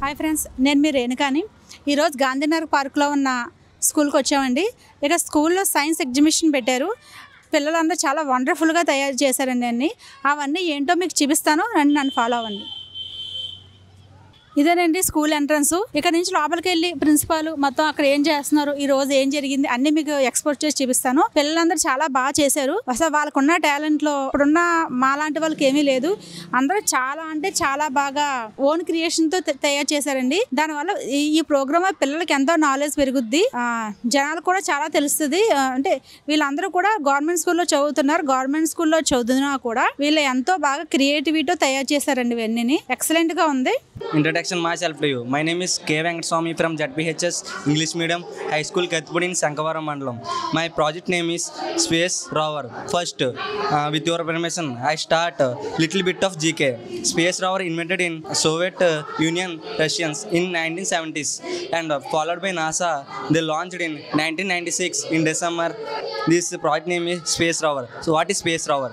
Hi friends, నేను మీ రేణుకాని. ఈరోజు గాంధీనగర్ పార్క్లో ఉన్న స్కూల్కి వచ్చామండి. ఇక స్కూల్లో సైన్స్ ఎగ్జిబిషన్ పెట్టారు. పిల్లలందరూ చాలా వండర్ఫుల్గా తయారు చేశారండి. అవన్నీ ఏంటో మీకు చూపిస్తాను, రండి నన్ను ఫాలో అవ్వండి. ఇదేనండి స్కూల్ ఎంట్రన్స్. ఇక్కడ నుంచి లోపలికి వెళ్ళి ప్రిన్సిపాల్ మొత్తం అక్కడ ఏం చేస్తున్నారు, ఈ రోజు ఏం జరిగింది అన్ని మీకు ఎక్స్పోర్ట్ చేసి చూపిస్తాను. పిల్లలందరూ చాలా బాగా చేశారు. అసలు వాళ్ళకున్న టాలెంట్ లో ఇప్పుడున్న మాలాంటి వాళ్ళకి ఏమీ లేదు. అందరూ చాలా అంటే చాలా బాగా ఓన్ క్రియేషన్ తో తయారు చేశారండి. దానివల్ల ఈ ప్రోగ్రామ్ పిల్లలకి ఎంతో నాలెడ్జ్ పెరుగుద్ది, జనాలు కూడా చాలా తెలుస్తుంది. అంటే వీళ్ళందరూ కూడా గవర్నమెంట్ స్కూల్లో చదువుతున్నారు. గవర్నమెంట్ స్కూల్లో చదువుతున్నా కూడా వీళ్ళు ఎంతో బాగా క్రియేటివిటీతో తయారు చేశారండి. ఇవన్నీ ఎక్సలెంట్ గా ఉంది. Introduction myself to you. My name is K. Venkateswamy from ZPHS English Medium High School, Kathipudi in Sankavaram Mandalam. My project name is Space Rover. First, with your permission, I start little bit of GK. Space Rover invented in Soviet Union Russians in 1970s and followed by NASA. They launched in 1996 in December. This project name is Space Rover. So what is Space Rover?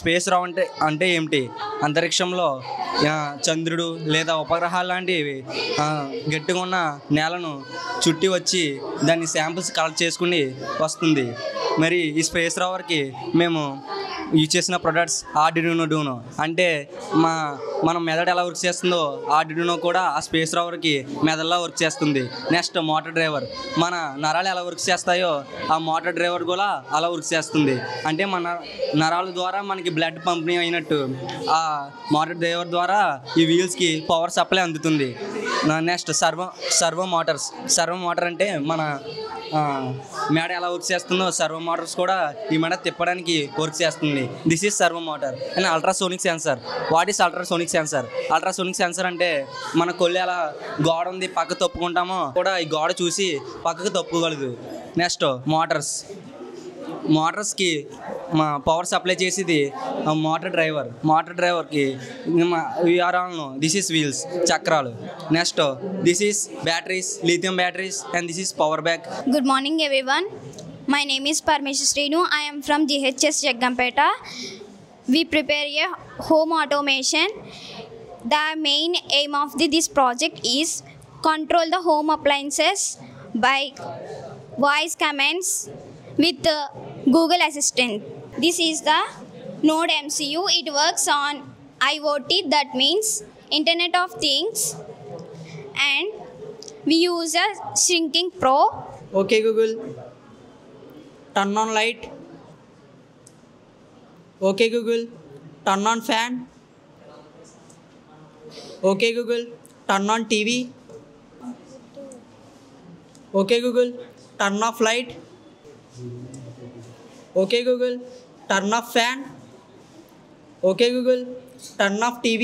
Space Rover అంటే ఏమిటి? అంతరిక్షంలో చంద్రుడు లేదా ఉపగ్రహాలు లాంటివి గట్టిగా ఉన్న నేలను చుట్టి వచ్చి దాన్ని శాంపిల్స్ కలెక్ట్ చేసుకుని వస్తుంది. మరి ఈ స్పేస్ రోవర్కి మేము యూజ్ చేసిన ప్రొడక్ట్స్ ఆర్డినో అంటే మనం మెదడు ఎలా వర్క్ చేస్తుందో ఆర్డినో కూడా ఆ స్పేస్ రోవర్కి మెదడులా వర్క్ చేస్తుంది. నెక్స్ట్ మోటార్ డ్రైవర్, మన నరాలు ఎలా వర్క్ చేస్తాయో ఆ మోటార్ డ్రైవర్ కూడా అలా వర్క్ చేస్తుంది. అంటే మన నరాల ద్వారా మనకి బ్లడ్ పంపిణీ అయినట్టు ఆ మోటార్ డ్రైవర్ ద్వారా ఈ వీల్స్కి పవర్ సప్లై అందుతుంది. నెక్స్ట్ సర్వో మోటార్ అంటే మన మేడ ఎలా వర్క్ చేస్తుందో సర్వో మోటార్స్ కూడా ఈ మేడ తిప్పడానికి వర్క్ చేస్తుంది. This is servo motor. And ultrasonic sensor. What is ultrasonic sensor? Ultrasonic sensor అంటే మన కొల్లు ఎలా గోడ ఉంది పక్కకు తప్పుకుంటామో కూడా ఈ గోడ చూసి పక్కకు తప్పుకోగలదు. నెక్స్ట్ మోటార్స్కి పవర్ సప్లై చేసేది మోటార్ డ్రైవర్కి విఆర్ఆలను. దిస్ ఈస్ వీల్స్, చక్రాలు. Next this is batteries, lithium batteries, and this is power back. Good morning everyone. My name is Parmesh Srinu. I am from GHS Jaggampeta. We prepare a home automation. The main aim of this project is control the home appliances by voice commands with Google Assistant. This is the Node MCU. It works on IoT, that means Internet of Things, and we use a Shrinking Pro. Okay Google, turn on light. Okay Google, turn on fan. Okay Google, turn on TV. Okay Google, turn off light. Okay Google, turn off fan. Okay Google, turn off TV.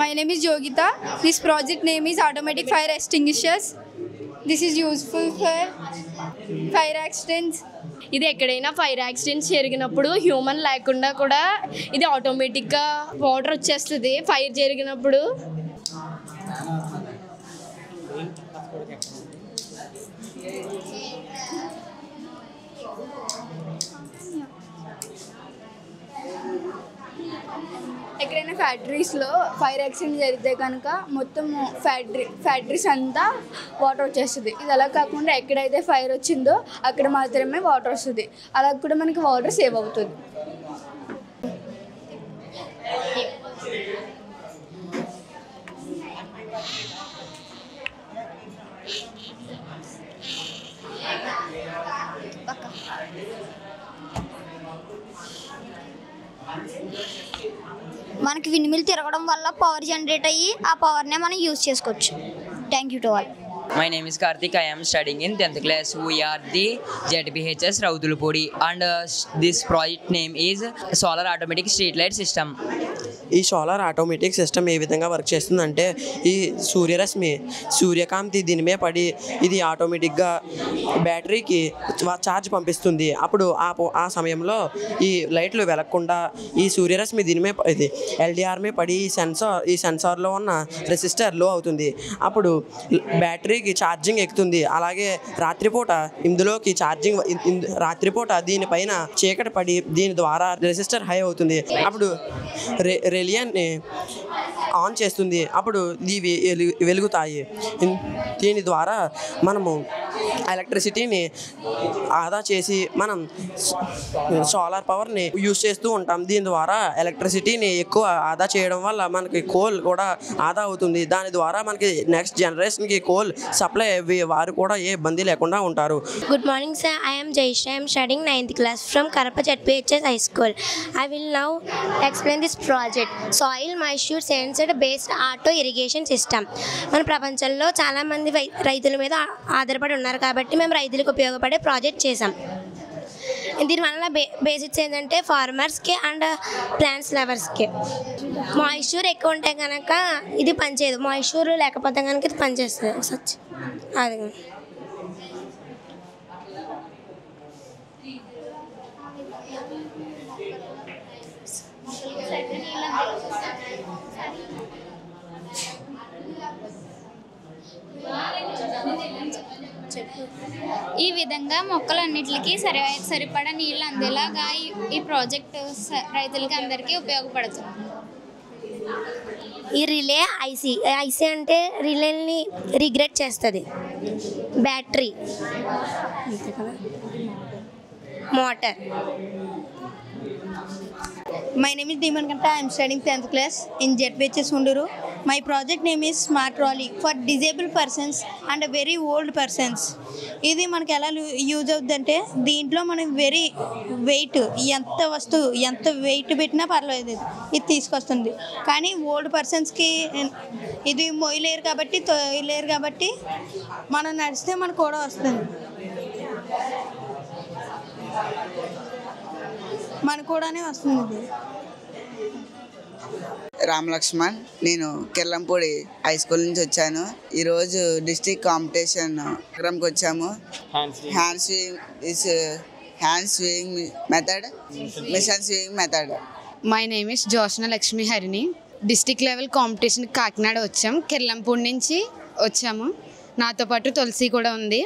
My name is Yogita. This project name is automatic fire extinguishers. This is useful for fire accidents. ఇది ఎక్కడైనా fire accidents జరిగినప్పుడు human లేకుండా కూడా ఇది ఆటోమేటిక్గా water వచ్చేస్తుంది fire జరిగినప్పుడు. ఎక్కడైనా ఫ్యాక్టరీస్లో ఫైర్ యాక్సిడెంట్ జరిగితే కనుక మొత్తం ఫ్యాక్టరీస్ అంతా వాటర్ వచ్చేస్తుంది. ఇది అలా కాకుండా ఎక్కడైతే ఫైర్ వచ్చిందో అక్కడ మాత్రమే వాటర్ వస్తుంది. అలా కూడా మనకి వాటర్ సేవ్ అవుతుంది. మనకి విండ్మిల్ తిరగడం వల్ల పవర్ జనరేట్ అయ్యి ఆ పవర్నే మనం యూజ్ చేసుకోవచ్చు. Thank you to all. My name is Karthik. I am studying in 10th class. We are the ZPHS Raudulpudi and this project name is Solar Automatic Street Light System. ఈ solar automatic system ఏ విధంగా work చేస్తుందంటే ఈ సూర్యకాంతి దీని మీద పడి ఇది ఆటోమేటిక్గా బ్యాటరీకి ఛార్జ్ పంపిస్తుంది. అప్పుడు ఆ సమయంలో ఈ లైట్లు వెలగకుండా ఈ సూర్యరశ్మి దీని మీద ఇది ఎల్డిఆర్ మీద పడి ఈ సెన్సార్లో ఉన్న రెసిస్టర్ లో అవుతుంది. అప్పుడు బ్యాటరీకి ఛార్జింగ్ ఎక్కుతుంది. అలాగే రాత్రిపూట ఇందులోకి రాత్రిపూట దీనిపైన చీకటి పడి దీని ద్వారా రెసిస్టర్ హై అవుతుంది. అప్పుడు రిలేని ఆన్ చేస్తుంది. అప్పుడు ఇవి వెలుగుతాయి. దీని ద్వారా మనము ఎలక్ట్రిసిటీని ఆదా చేసి మనం సోలార్ పవర్ని యూజ్ చేస్తూ ఉంటాం. దీని ద్వారా ఎలక్ట్రిసిటీని ఎక్కువ ఆదా చేయడం వల్ల మనకి కోల్ కూడా ఆదా అవుతుంది. దాని ద్వారా మనకి నెక్స్ట్ జనరేషన్కి కోల్ సప్లై అయ్యి వారు కూడా ఏ ఇబ్బంది లేకుండా ఉంటారు. Good morning, sir. I am Jaysha. I am studying 9th class from Karapa ZPHS High School. I will now explain this project. Soil moisture sensor based auto irrigation system. మన ప్రపంచంలో చాలామంది రైతుల మీద ఆధారపడి ఉన్నారు కాబట్టి మేము రైతులకు ఉపయోగపడే ప్రాజెక్ట్ చేసాం. దీనివల్ల బేసిక్స్ ఏంటంటే ఫార్మర్స్కి అండ్ ప్లాంట్స్ లవర్స్కి మాయిశ్చర్ ఎక్కువ ఉంటే కనుక ఇది పనిచేయదు, మాయిశ్చర్ లేకపోతే కనుక ఇది పనిచేస్తుంది. సచ్ అది ఈ విధంగా మొక్కలన్నిటికీ సరిపడా నీళ్ళు అందేలాగా ఈ ప్రాజెక్ట్ రైతులకి అందరికీ ఉపయోగపడుతుంది. ఈ రిలే ఐసీ అంటే రిలేని రిగ్రెట్ చేస్తుంది. బ్యాటరీ అంతే కదా, motor. My name is Deeman Kanta. I am studying 10th class in ZPHS Hunduru. My project name is Smart Trolley for disabled persons and very old persons. ఇది మనకి ఎలా use అవుతుందంటే దీంట్లో మనం వెరీ వెయిట్ ఎంత wait పెట్టినా పర్లేదు, ఇది తీసుకొస్తుంది. కానీ ఓల్డ్ పర్సన్స్కి ఇది తోయలేరు కాబట్టి మనం నడిస్తే మనకు కూడా వస్తుంది, మనకు కూడానే వస్తుంది. రామ్ లక్ష్మణ్, నేను కిర్లంపూడి హై స్కూల్ నుంచి వచ్చాను. ఈరోజు డిస్ట్రిక్ట్ కాంపిటీషన్ ప్రోగ్రామ్కి వచ్చాము. Hand swing method, machine swing method. My name is Jyoshna Lakshmi Harini. District level competition Kakinada వచ్చాం. కిర్లంపూడి నుంచి వచ్చాము. నాతో పాటు తులసి కూడా ఉంది.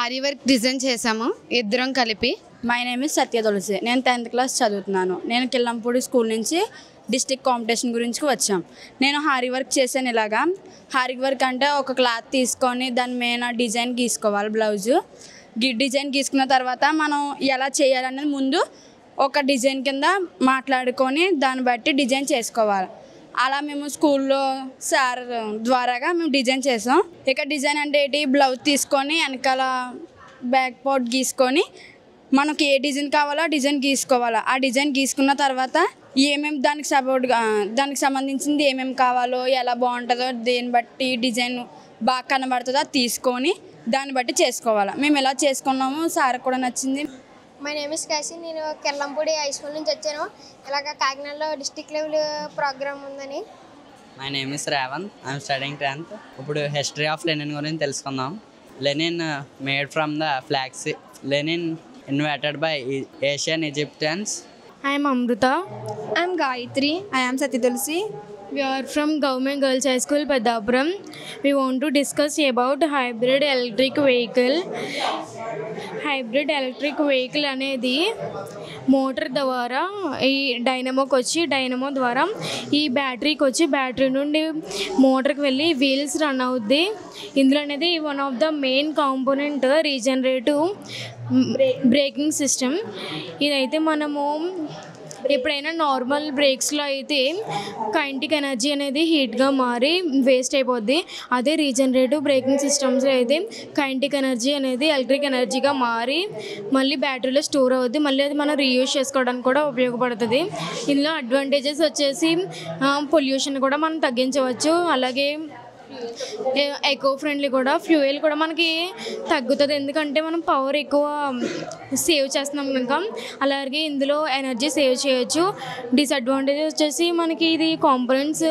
ఆరి వర్క్ డిజైన్ చేసాము ఇద్దరం కలిపి. మై నేమ్ ఇస్ సత్య తులసి. నేను 10th క్లాస్ చదువుతున్నాను. నేను కిర్లంపూడి స్కూల్ నుంచి డిస్ట్రిక్ట్ కాంపిటీషన్ గురించి వచ్చాం. నేను హారీ వర్క్ చేశాను. ఇలాగా హారీ వర్క్ అంటే ఒక క్లాత్ తీసుకొని దాని మీద డిజైన్ గీసుకోవాలి. బ్లౌజు డిజైన్ గీసుకున్న తర్వాత మనం ఎలా చేయాలనేది ముందు ఒక డిజైన్ కింద మాట్లాడుకొని దాన్ని బట్టి డిజైన్ చేసుకోవాలి. అలా మేము స్కూల్లో సార్ ద్వారాగా మేము డిజైన్ చేసాం. ఇక డిజైన్ అంటే ఏంటి, బ్లౌజ్ తీసుకొని వెనకాల బ్యాక్ పార్ట్ గీసుకొని మనకి ఏ డిజైన్ కావాలో ఆ డిజైన్ గీసుకోవాలి. ఆ డిజైన్ గీసుకున్న తర్వాత ఏమేమి దానికి సంబంధించింది ఏమేమి కావాలో ఎలా బాగుంటుందో దేన్ని బట్టి డిజైన్ బాగా కనబడుతుందో అది తీసుకొని దాన్ని బట్టి చేసుకోవాలి. మేము ఎలా చేసుకున్నాము సార్ కూడా నచ్చింది. My name is Kashi. నేను కిర్లంపూడి హై స్కూల్ నుంచి వచ్చాను. ఇలాగ కాకినాడలో డిస్ట్రిక్ట్ లెవెల్ ప్రోగ్రామ్ ఉందని. My name is Revanth. I'm studying 10th. ఇప్పుడు హిస్టరీ ఆఫ్ లెనిన్ గురించి తెలుసుకుందాం. Linen made from the flax. Linen invented by Asian Egyptians. I am Amruta. I am Gayatri. I am Satya Tulsi. We are from Government Girls High School, Peddappuram. We want to discuss about hybrid electric vehicle. Hybrid electric vehicle అనేది motor ద్వారా ఈ dynamo ద్వారా ఈ బ్యాటరీకి వచ్చి battery నుండి మోటార్కి వెళ్ళి wheels run అవుద్ది. ఇందులో అనేది one of the main component regenerative braking system. ఇదైతే మనము ఎప్పుడైనా నార్మల్ బ్రేక్స్లో అయితే కైనెటిక్ ఎనర్జీ అనేది హీట్గా మారి వేస్ట్ అయిపోద్ది. అదే రీజనరేటివ్ బ్రేకింగ్ సిస్టమ్స్లో అయితే కైనెటిక్ ఎనర్జీ అనేది ఎలక్ట్రిక్ ఎనర్జీగా మారి మళ్ళీ బ్యాటరీలో స్టోర్ అవుద్ది. మళ్ళీ అది మనం రీయూజ్ చేసుకోవడానికి కూడా ఉపయోగపడుతుంది. ఇందులో అడ్వాంటేజెస్ వచ్చేసి పొల్యూషన్ కూడా మనం తగ్గించవచ్చు. అలాగే ఎకో ఫ్రెండ్లీ కూడా, ఫ్యూయల్ కూడా మనకి తగ్గుతుంది. ఎందుకంటే మనం పవర్ ఎక్కువ సేవ్ చేస్తున్నాం కనుక. అలాగే ఇందులో ఎనర్జీ సేవ్ చేయొచ్చు. డిసడ్వాంటేజెస్ వచ్చేసి మనకి ఇది కాంపోనెంట్స్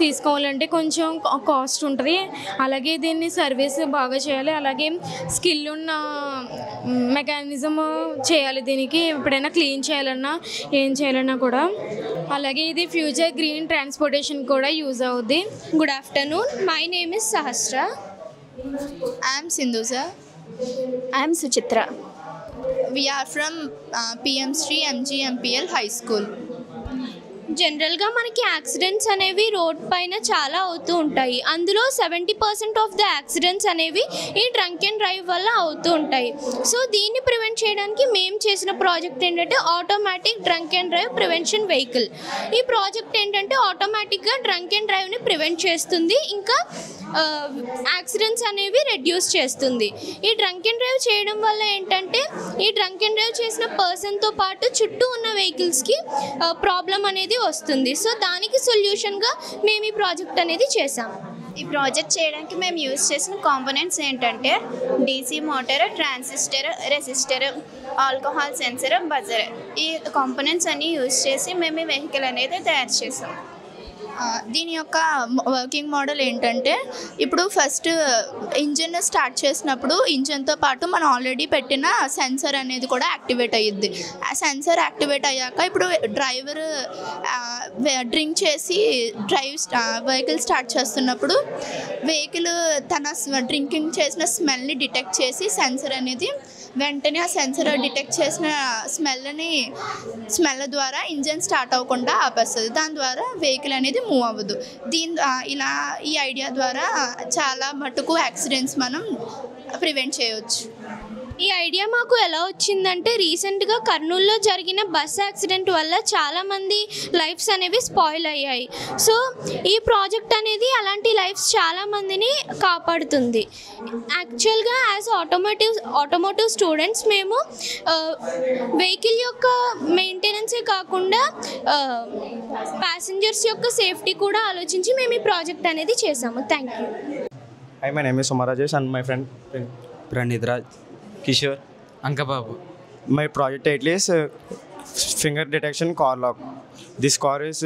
తీసుకోవాలంటే కొంచెం కాస్ట్ ఉంటుంది. అలాగే దీన్ని సర్వీస్ బాగా చేయాలి. అలాగే స్కిల్ ఉన్న మెకానిజం చేయాలి. దీనికి ఎప్పుడైనా క్లీన్ చేయాలన్నా ఏం చేయాలన్నా కూడా. అలాగే ఇది ఫ్యూచర్ గ్రీన్ ట్రాన్స్పోర్టేషన్ కూడా యూజ్ అవుద్ది. Good afternoon. My name is Sahasra. I am Sindhu sir. I am Suchitra. We are from PM Sri MG MPL High School. జనరల్గా మనకి యాక్సిడెంట్స్ అనేవి రోడ్ పైన చాలా అవుతూ ఉంటాయి. అందులో 70% ఆఫ్ ద యాక్సిడెంట్స్ అనేవి ఈ డ్రంక్ అండ్ డ్రైవ్ వల్ల అవుతూ ఉంటాయి. సో దీన్ని ప్రివెంట్ చేయడానికి మేము చేసిన ప్రాజెక్ట్ ఏంటంటే automatic drunk and drive prevention vehicle. ఈ ప్రాజెక్ట్ ఏంటంటే ఆటోమేటిక్గా డ్రంక్ అండ్ డ్రైవ్ని ప్రివెంట్ చేస్తుంది, ఇంకా యాక్సిడెంట్స్ అనేవి రెడ్యూస్ చేస్తుంది. ఈ డ్రంక్ అండ్ డ్రైవ్ చేయడం వల్ల ఏంటంటే ఈ డ్రంక్ అండ్ డ్రైవ్ చేసిన పర్సన్తో పాటు చుట్టూ ఉన్న వెహికల్స్కి ప్రాబ్లం అనేది వస్తుంది. సో దానికి సొల్యూషన్గా మేము ఈ ప్రాజెక్ట్ అనేది చేసాం. ఈ ప్రాజెక్ట్ చేయడానికి మేము యూజ్ చేసిన కాంపోనెంట్స్ ఏంటంటే DC motor, transistor, resistor, alcohol sensor, buzzer. ఈ కాంపోనెంట్స్ అన్నీ యూజ్ చేసి మేము ఈ వెహికల్ అనేది తయారు చేసాం. దీని యొక్క వర్కింగ్ మోడల్ ఏంటంటే ఇప్పుడు ఫస్ట్ ఇంజిన్ స్టార్ట్ చేసినప్పుడు ఇంజిన్తో పాటు మనం ఆల్రెడీ పెట్టిన సెన్సర్ అనేది కూడా యాక్టివేట్ అయ్యిద్ది. ఆ సెన్సర్ యాక్టివేట్ అయ్యాక ఇప్పుడు డ్రైవర్ డ్రింక్ చేసి వెహికల్ స్టార్ట్ చేస్తున్నప్పుడు వెహికల్ తన డ్రింకింగ్ చేసిన స్మెల్ని డిటెక్ట్ చేసి సెన్సర్ అనేది వెంటనే ఆ సెన్సర్ డిటెక్ట్ చేసిన స్మెల్ ద్వారా ఇంజిన్ స్టార్ట్ అవ్వకుండా ఆపేస్తుంది. దాని ద్వారా వెహికల్ అనేది మూవ్ అవ్వదు. ఇలా ఈ ఐడియా ద్వారా చాలా మటుకు యాక్సిడెంట్స్ మనం ప్రివెంట్ చేయవచ్చు. ఈ ఐడియా మాకు ఎలా వచ్చిందంటే రీసెంట్గా కర్నూలులో జరిగిన బస్ యాక్సిడెంట్ వల్ల చాలామంది లైఫ్స్ అనేవి స్పాయిల్ అయ్యాయి. సో ఈ ప్రాజెక్ట్ అనేది అలాంటి లైఫ్స్ చాలామందిని కాపాడుతుంది. యాక్చువల్గా యాజ్ ఆటోమోటివ్ స్టూడెంట్స్ మేము వెహికల్ యొక్క మెయింటెనెన్సే కాకుండా ప్యాసింజర్స్ యొక్క సేఫ్టీ కూడా ఆలోచించి మేము ఈ ప్రాజెక్ట్ అనేది చేసాము. Thank you. Hi, my name is Soma Rajesh and my friend Pranit Raj, Kishore, Ankababu. My project title is finger detection car lock. This car is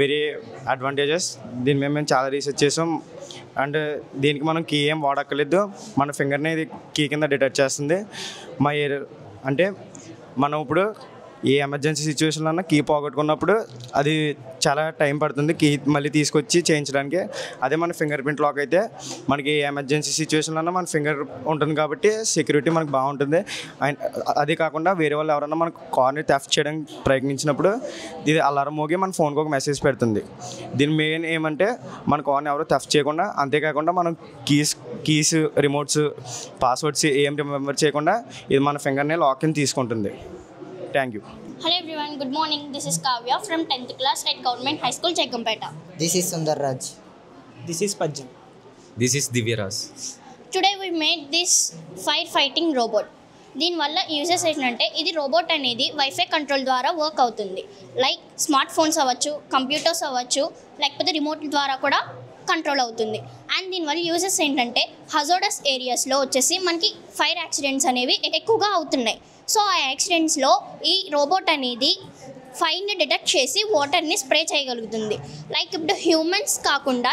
very advantageous. దీని మేము చాలా రీసెర్చ్ చేసాం అండ్ దీనికి మనం key ఏం వాడక్కర్లేదు. మన ఫింగర్ని ఇది key కింద డిటెక్ట్ చేస్తుంది. అంటే మనం ఇప్పుడు ఏ ఎమర్జెన్సీ సిచ్యువేషన్లో అన్నా కీ పోగొట్టుకున్నప్పుడు అది చాలా టైం పడుతుంది కీ మళ్ళీ తీసుకొచ్చి చేయించడానికి. అదే మన ఫింగర్ ప్రింట్ లాక్ అయితే మనకి ఏ ఎమర్జెన్సీ సిచ్యువేషన్లో అన్నా మన ఫింగర్ ఉంటుంది కాబట్టి సెక్యూరిటీ మనకు బాగుంటుంది. అండ్ అది కాకుండా వేరే వాళ్ళు ఎవరన్నా మన కార్ని థెఫ్ట్ చేయడానికి ప్రయత్నించినప్పుడు ఇది అలారం మోగి మన ఫోన్కి ఒక మెసేజ్ పెడుతుంది. దీని మెయిన్ ఏమంటే మన కార్ని ఎవరు థెఫ్ట్ చేయకుండా, అంతేకాకుండా మనం కీస్ రిమోట్స్ పాస్వర్డ్స్ ఏం రిమెంబర్ చేయకుండా ఇది మన ఫింగర్ని లాక్ని తీసుకుంటుంది. Thank you. Hello everyone, good morning. This is Kavya from 10th class at Government High School, Jaggampeta. This is Sundar Raj. This is Pajjan. This is Divyaraj. Today we made this firefighting robot. దీనివల్ల uses ఏంటంటే ఇది robot అనేది wifi control ద్వారా work అవుతుంది. Like smart phones అవ్వచ్చు, computers అవ్వచ్చు, లేకపోతే remote ద్వారా కూడా కంట్రోల్ అవుతుంది. అండ్ దీనివల్ల యూజెస్ ఏంటంటే హజార్డస్ ఏరియాస్లో వచ్చేసి మనకి ఫైర్ యాక్సిడెంట్స్ అనేవి ఎక్కువగా అవుతున్నాయి. సో ఆ యాక్సిడెంట్స్లో ఈ రోబోట్ అనేది ఫైర్ని డిటెక్ట్ చేసి వాటర్ని స్ప్రే చేయగలుగుతుంది. లైక్ ఇప్పుడు హ్యూమన్స్ కాకుండా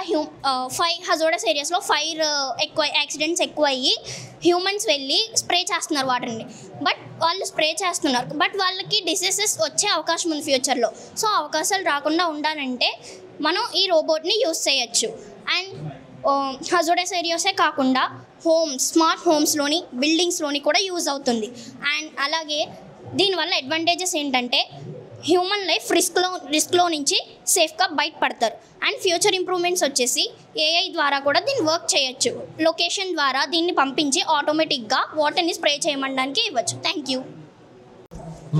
హజార్డస్ ఏరియాస్లో ఫైర్ ఎక్కువ యాక్సిడెంట్స్ ఎక్కువ అయ్యి హ్యూమన్స్ వెళ్ళి స్ప్రే చేస్తున్నారు వాటర్ని. బట్ వాళ్ళు స్ప్రే చేస్తున్నారు, బట్ వాళ్ళకి డిసీజెస్ వచ్చే అవకాశం ఉంది ఫ్యూచర్లో. సో అవకాశాలు రాకుండా ఉండాలంటే మనం ఈ రోబోట్ని యూజ్ చేయొచ్చు. అండ్ హజార్డస్ ఏరియాసే కాకుండా స్మార్ట్ హోమ్స్లోని బిల్డింగ్స్లోని కూడా యూజ్ అవుతుంది. అండ్ అలాగే దీనివల్ల అడ్వాంటేజెస్ ఏంటంటే హ్యూమన్ లైఫ్ రిస్క్లో నుంచి సేఫ్గా బయటపడతారు. అండ్ ఫ్యూచర్ ఇంప్రూవ్మెంట్స్ వచ్చేసి ఏఐ ద్వారా కూడా దీన్ని వర్క్ చేయొచ్చు. లొకేషన్ ద్వారా దీన్ని పంపించి ఆటోమేటిక్గా వాటర్ని స్ప్రే చేయమనడానికి ఇవ్వచ్చు. Thank you.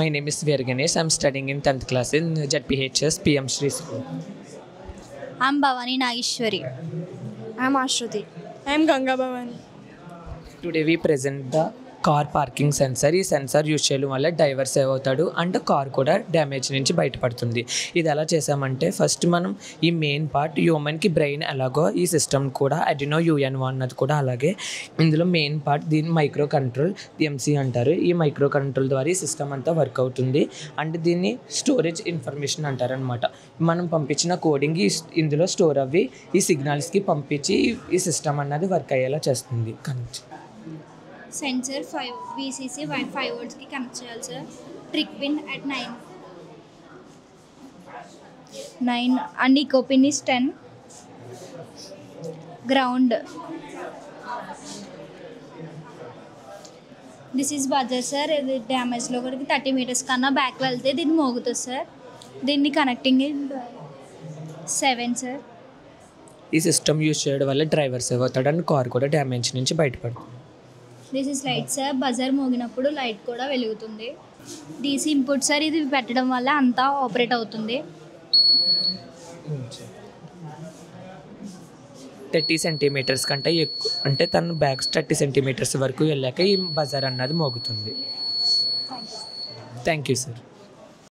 My name is Veer Ganesh. I'm studying in 10th class in ZPHS PM Shri School. I'm Bhavani Nageshwari. I'm Ashruti. I'm Ganga Bhavani. Today we present the car parking sensor. ఈ sensor use చేయడం వల్ల driver save అవుతాడు and car కూడా damage నుంచి బయటపడుతుంది. ఇది ఎలా చేసామంటే ఫస్ట్ మనం ఈ మెయిన్ పార్ట్ హ్యూమన్కి బ్రెయిన్ ఎలాగో ఈ సిస్టమ్ కూడా అడినో UN1 అన్నది కూడా అలాగే. ఇందులో మెయిన్ పార్ట్ దీన్ని మైక్రో కంట్రోల్ MC అంటారు. ఈ మైక్రో కంట్రోల్ ద్వారా ఈ సిస్టమ్ అంతా వర్క్ అవుతుంది. అండ్ దీన్ని స్టోరేజ్ ఇన్ఫర్మేషన్ అంటారనమాట. మనం పంపించిన కోడింగ్ ఇందులో స్టోర్ అవ్వి ఈ సిగ్నల్స్కి పంపించి ఈ సిస్టమ్ అన్నది వర్క్ అయ్యేలా చేస్తుంది. కనెక్ట్ సెన్సర్ 5 VCC 5 voltsకి కనెక్ట్ చేయాలి sir. Trig pin at 9 and echo pin is 10. Ground. This is buzzer sir. ఇది డ్యామేజ్లో కూడా 30 meters కన్నా బ్యాక్ వెళ్తే దీన్ని మోగుతుంది సార్. దీన్ని కనెక్టింగ్ 7 సార్. ఈ సిస్టమ్ యూజ్ చేయడం వల్ల డ్రైవర్ సేవ్ అవుతాడు అండ్ కార్ కూడా డ్యామేజ్ నుంచి బయటపడుతుంది. This is light sir. Buzzer మోగినప్పుడు లైట్ కూడా వెలుగుతుంది. DC input sir. ఇది పెట్టడం వల్ల అంతా ఆపరేట్ అవుతుంది. 30 సెంటీమీటర్స్ కంటే ఎక్కువ అంటే తన బ్యాగ్ 30 సెంటీమీటర్స్ వరకు వెళ్ళాక ఈ బజర్ అన్నది మోగుతుంది. Thank you sir.